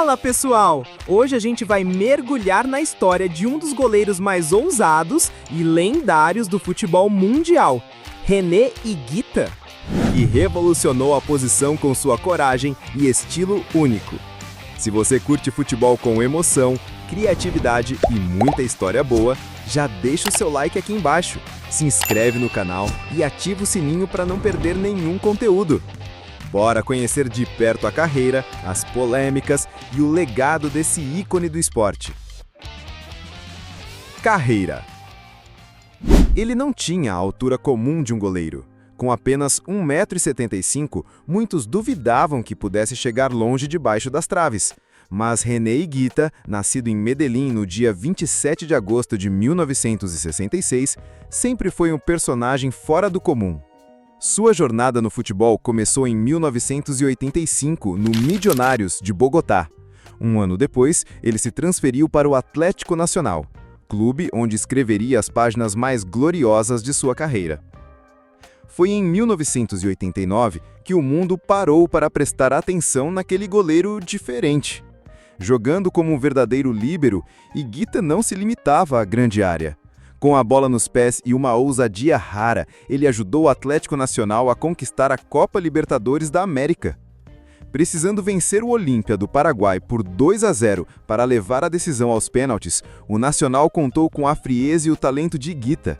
Fala, pessoal! Hoje a gente vai mergulhar na história de um dos goleiros mais ousados e lendários do futebol mundial, René Higuita, que revolucionou a posição com sua coragem e estilo único. Se você curte futebol com emoção, criatividade e muita história boa, já deixa o seu like aqui embaixo, se inscreve no canal e ativa o sininho para não perder nenhum conteúdo. Bora conhecer de perto a carreira, as polêmicas e o legado desse ícone do esporte. Carreira. Ele não tinha a altura comum de um goleiro. Com apenas 1,75 m, muitos duvidavam que pudesse chegar longe debaixo das traves. Mas René Higuita, nascido em Medellín no dia 27 de agosto de 1966, sempre foi um personagem fora do comum. Sua jornada no futebol começou em 1985, no Millonarios de Bogotá. Um ano depois, ele se transferiu para o Atlético Nacional, clube onde escreveria as páginas mais gloriosas de sua carreira. Foi em 1989 que o mundo parou para prestar atenção naquele goleiro diferente. Jogando como um verdadeiro líbero, Higuita não se limitava à grande área. Com a bola nos pés e uma ousadia rara, ele ajudou o Atlético Nacional a conquistar a Copa Libertadores da América. Precisando vencer o Olímpia do Paraguai por 2-0 para levar a decisão aos pênaltis, o Nacional contou com a frieza e o talento de Higuita.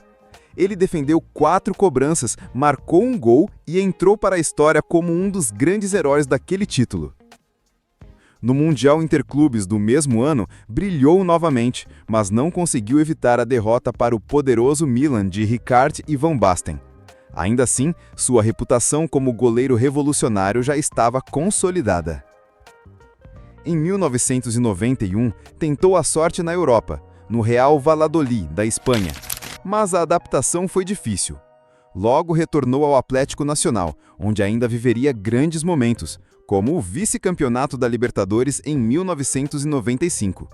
Ele defendeu 4 cobranças, marcou um gol e entrou para a história como um dos grandes heróis daquele título. No Mundial Interclubes do mesmo ano, brilhou novamente, mas não conseguiu evitar a derrota para o poderoso Milan de Rijkaard e Van Basten. Ainda assim, sua reputação como goleiro revolucionário já estava consolidada. Em 1991, tentou a sorte na Europa, no Real Valladolid, da Espanha. Mas a adaptação foi difícil. Logo retornou ao Atlético Nacional, onde ainda viveria grandes momentos, como o vice-campeonato da Libertadores em 1995.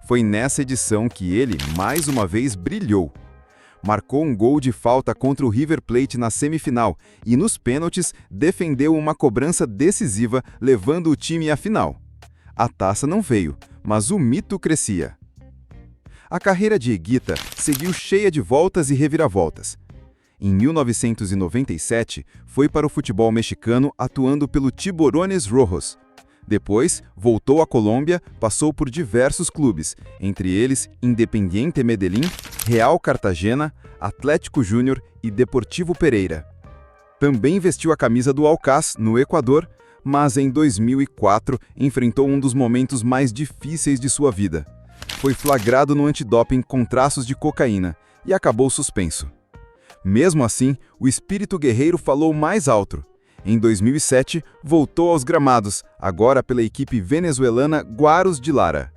Foi nessa edição que ele, mais uma vez, brilhou. Marcou um gol de falta contra o River Plate na semifinal e, nos pênaltis, defendeu uma cobrança decisiva, levando o time à final. A taça não veio, mas o mito crescia. A carreira de Higuita seguiu cheia de voltas e reviravoltas. Em 1997, foi para o futebol mexicano atuando pelo Tiburones Rojos. Depois, voltou à Colômbia, passou por diversos clubes, entre eles Independiente Medellín, Real Cartagena, Atlético Júnior e Deportivo Pereira. Também vestiu a camisa do Aucas, no Equador, mas em 2004 enfrentou um dos momentos mais difíceis de sua vida. Foi flagrado no antidoping com traços de cocaína e acabou suspenso. Mesmo assim, o espírito guerreiro falou mais alto. Em 2007, voltou aos gramados, agora pela equipe venezuelana Guaros de Lara.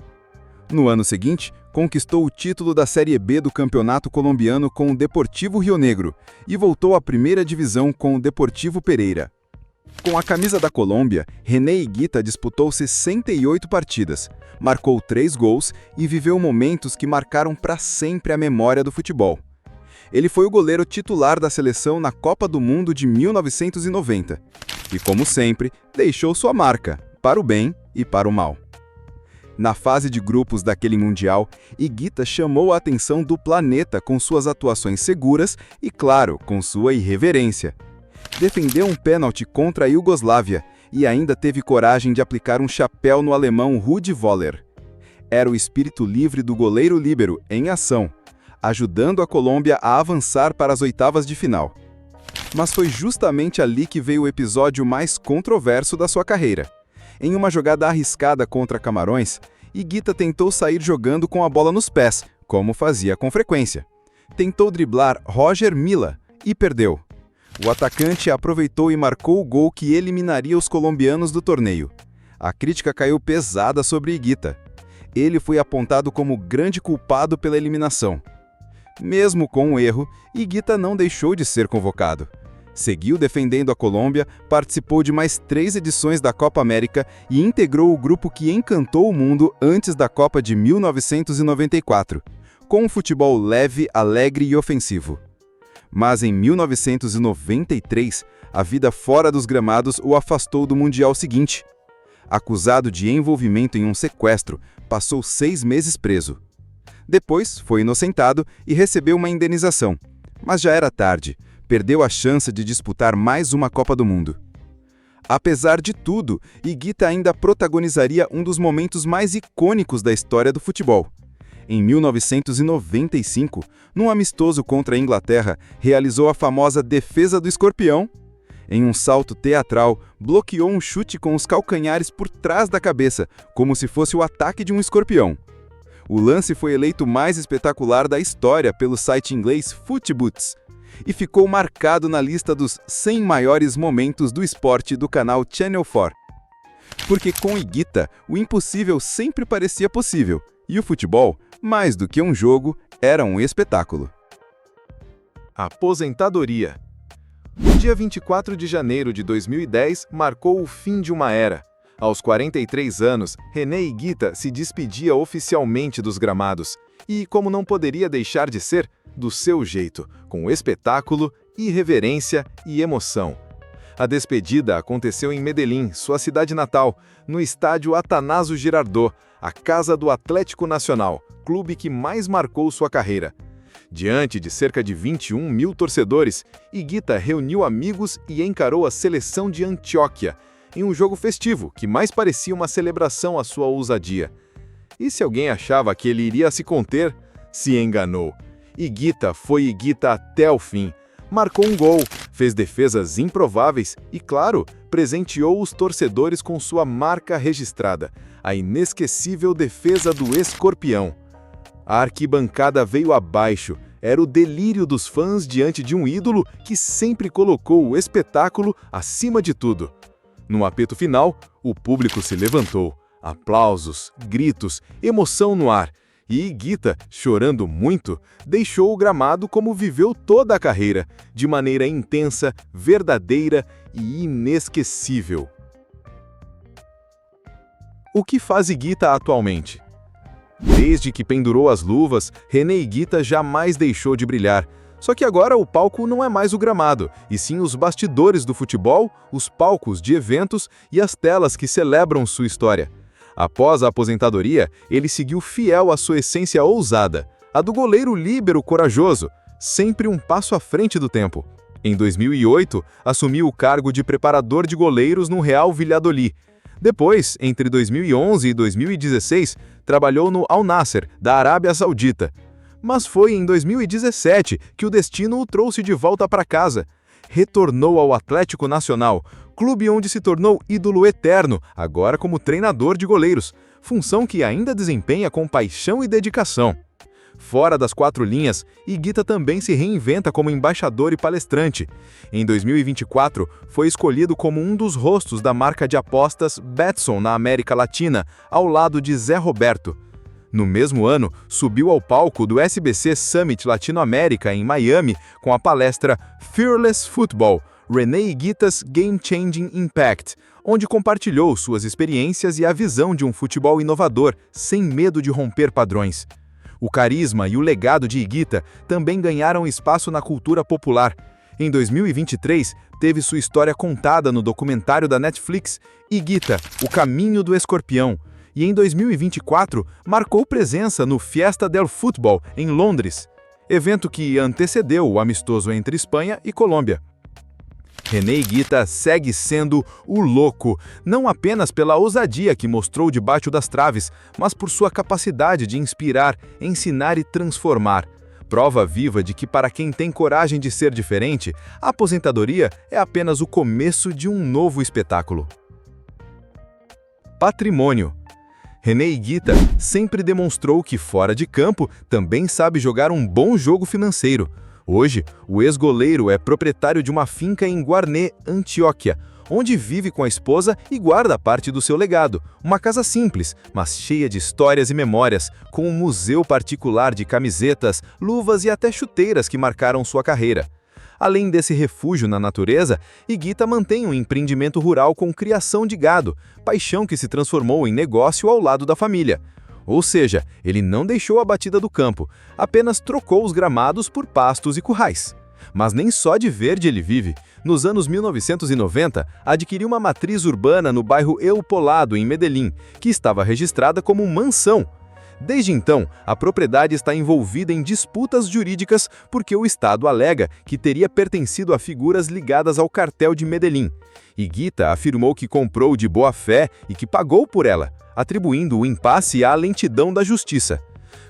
No ano seguinte, conquistou o título da Série B do Campeonato Colombiano com o Deportivo Rio Negro e voltou à primeira divisão com o Deportivo Pereira. Com a camisa da Colômbia, René Higuita disputou 68 partidas, marcou 3 gols e viveu momentos que marcaram para sempre a memória do futebol. Ele foi o goleiro titular da seleção na Copa do Mundo de 1990 e, como sempre, deixou sua marca, para o bem e para o mal. Na fase de grupos daquele Mundial, Higuita chamou a atenção do planeta com suas atuações seguras e, claro, com sua irreverência. Defendeu um pênalti contra a Iugoslávia e ainda teve coragem de aplicar um chapéu no alemão Rudi Völler. Era o espírito livre do goleiro líbero em ação, ajudando a Colômbia a avançar para as oitavas de final. Mas foi justamente ali que veio o episódio mais controverso da sua carreira. Em uma jogada arriscada contra Camarões, Higuita tentou sair jogando com a bola nos pés, como fazia com frequência. Tentou driblar Roger Milla e perdeu. O atacante aproveitou e marcou o gol que eliminaria os colombianos do torneio. A crítica caiu pesada sobre Higuita. Ele foi apontado como grande culpado pela eliminação. Mesmo com o erro, Higuita não deixou de ser convocado. Seguiu defendendo a Colômbia, participou de mais 3 edições da Copa América e integrou o grupo que encantou o mundo antes da Copa de 1994, com um futebol leve, alegre e ofensivo. Mas em 1993, a vida fora dos gramados o afastou do Mundial seguinte. Acusado de envolvimento em um sequestro, passou 6 meses preso. Depois, foi inocentado e recebeu uma indenização. Mas já era tarde, perdeu a chance de disputar mais uma Copa do Mundo. Apesar de tudo, Higuita ainda protagonizaria um dos momentos mais icônicos da história do futebol. Em 1995, num amistoso contra a Inglaterra, realizou a famosa defesa do escorpião. Em um salto teatral, bloqueou um chute com os calcanhares por trás da cabeça, como se fosse o ataque de um escorpião. O lance foi eleito mais espetacular da história pelo site inglês Footboots e ficou marcado na lista dos 100 maiores momentos do esporte do canal Channel 4. Porque com Higuita, o impossível sempre parecia possível, e o futebol, mais do que um jogo, era um espetáculo. Aposentadoria. O dia 24 de janeiro de 2010 marcou o fim de uma era. Aos 43 anos, René Higuita se despedia oficialmente dos gramados e, como não poderia deixar de ser, do seu jeito, com espetáculo, irreverência e emoção. A despedida aconteceu em Medellín, sua cidade natal, no estádio Atanásio Girardot, a casa do Atlético Nacional, clube que mais marcou sua carreira. Diante de cerca de 21 mil torcedores, Higuita reuniu amigos e encarou a seleção de Antioquia, em um jogo festivo que mais parecia uma celebração à sua ousadia. E se alguém achava que ele iria se conter, se enganou. Higuita foi Higuita até o fim. Marcou um gol, fez defesas improváveis e, claro, presenteou os torcedores com sua marca registrada, a inesquecível defesa do escorpião. A arquibancada veio abaixo, era o delírio dos fãs diante de um ídolo que sempre colocou o espetáculo acima de tudo. No apito final, o público se levantou, aplausos, gritos, emoção no ar, e Higuita, chorando muito, deixou o gramado como viveu toda a carreira, de maneira intensa, verdadeira e inesquecível. O que faz Higuita atualmente? Desde que pendurou as luvas, René Higuita jamais deixou de brilhar. Só que agora o palco não é mais o gramado, e sim os bastidores do futebol, os palcos de eventos e as telas que celebram sua história. Após a aposentadoria, ele seguiu fiel à sua essência ousada, a do goleiro líbero corajoso, sempre um passo à frente do tempo. Em 2008, assumiu o cargo de preparador de goleiros no Real Valladolid. Depois, entre 2011 e 2016, trabalhou no Al Nassr, da Arábia Saudita. Mas foi em 2017 que o destino o trouxe de volta para casa. Retornou ao Atlético Nacional, clube onde se tornou ídolo eterno, agora como treinador de goleiros, função que ainda desempenha com paixão e dedicação. Fora das quatro linhas, Higuita também se reinventa como embaixador e palestrante. Em 2024, foi escolhido como um dos rostos da marca de apostas Betson na América Latina, ao lado de Zé Roberto. No mesmo ano, subiu ao palco do SBC Summit Latinoamérica em Miami com a palestra Fearless Football, René Higuita's Game Changing Impact, onde compartilhou suas experiências e a visão de um futebol inovador, sem medo de romper padrões. O carisma e o legado de Higuita também ganharam espaço na cultura popular. Em 2023, teve sua história contada no documentário da Netflix, Higuita, O Caminho do Escorpião, e em 2024 marcou presença no Fiesta del Fútbol, em Londres, evento que antecedeu o amistoso entre Espanha e Colômbia. René Higuita segue sendo o louco, não apenas pela ousadia que mostrou debaixo das traves, mas por sua capacidade de inspirar, ensinar e transformar. Prova viva de que para quem tem coragem de ser diferente, a aposentadoria é apenas o começo de um novo espetáculo. Patrimônio. René Higuita sempre demonstrou que fora de campo também sabe jogar um bom jogo financeiro. Hoje, o ex-goleiro é proprietário de uma finca em Guarné, Antioquia, onde vive com a esposa e guarda parte do seu legado. Uma casa simples, mas cheia de histórias e memórias, com um museu particular de camisetas, luvas e até chuteiras que marcaram sua carreira. Além desse refúgio na natureza, Higuita mantém um empreendimento rural com criação de gado, paixão que se transformou em negócio ao lado da família. Ou seja, ele não deixou a batida do campo, apenas trocou os gramados por pastos e currais. Mas nem só de verde ele vive. Nos anos 1990, adquiriu uma matriz urbana no bairro El Poblado, em Medellín, que estava registrada como mansão. Desde então, a propriedade está envolvida em disputas jurídicas porque o Estado alega que teria pertencido a figuras ligadas ao cartel de Medellín. Higuita afirmou que comprou de boa fé e que pagou por ela, atribuindo o impasse à lentidão da justiça.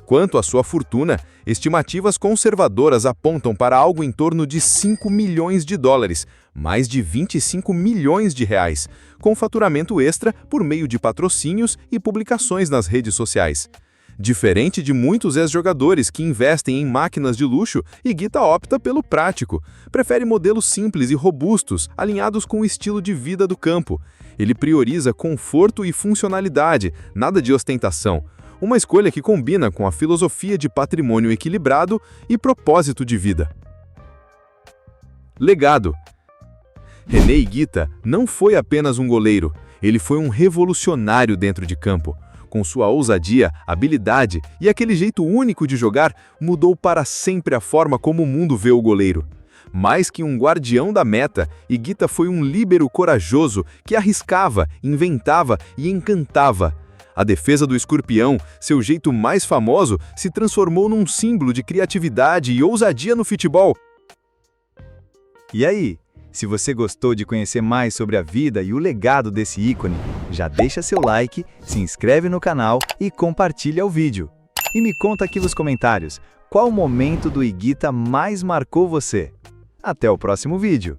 Quanto à sua fortuna, estimativas conservadoras apontam para algo em torno de 5 milhões de dólares, mais de 25 milhões de reais, com faturamento extra por meio de patrocínios e publicações nas redes sociais. Diferente de muitos ex-jogadores que investem em máquinas de luxo, Higuita opta pelo prático. Prefere modelos simples e robustos, alinhados com o estilo de vida do campo. Ele prioriza conforto e funcionalidade, nada de ostentação. Uma escolha que combina com a filosofia de patrimônio equilibrado e propósito de vida. Legado. René Higuita não foi apenas um goleiro, ele foi um revolucionário dentro de campo. Com sua ousadia, habilidade e aquele jeito único de jogar, mudou para sempre a forma como o mundo vê o goleiro. Mais que um guardião da meta, Higuita foi um líbero corajoso que arriscava, inventava e encantava. A defesa do escorpião, seu jeito mais famoso, se transformou num símbolo de criatividade e ousadia no futebol. E aí, se você gostou de conhecer mais sobre a vida e o legado desse ícone, já deixa seu like, se inscreve no canal e compartilha o vídeo. E me conta aqui nos comentários, qual momento do Higuita mais marcou você? Até o próximo vídeo!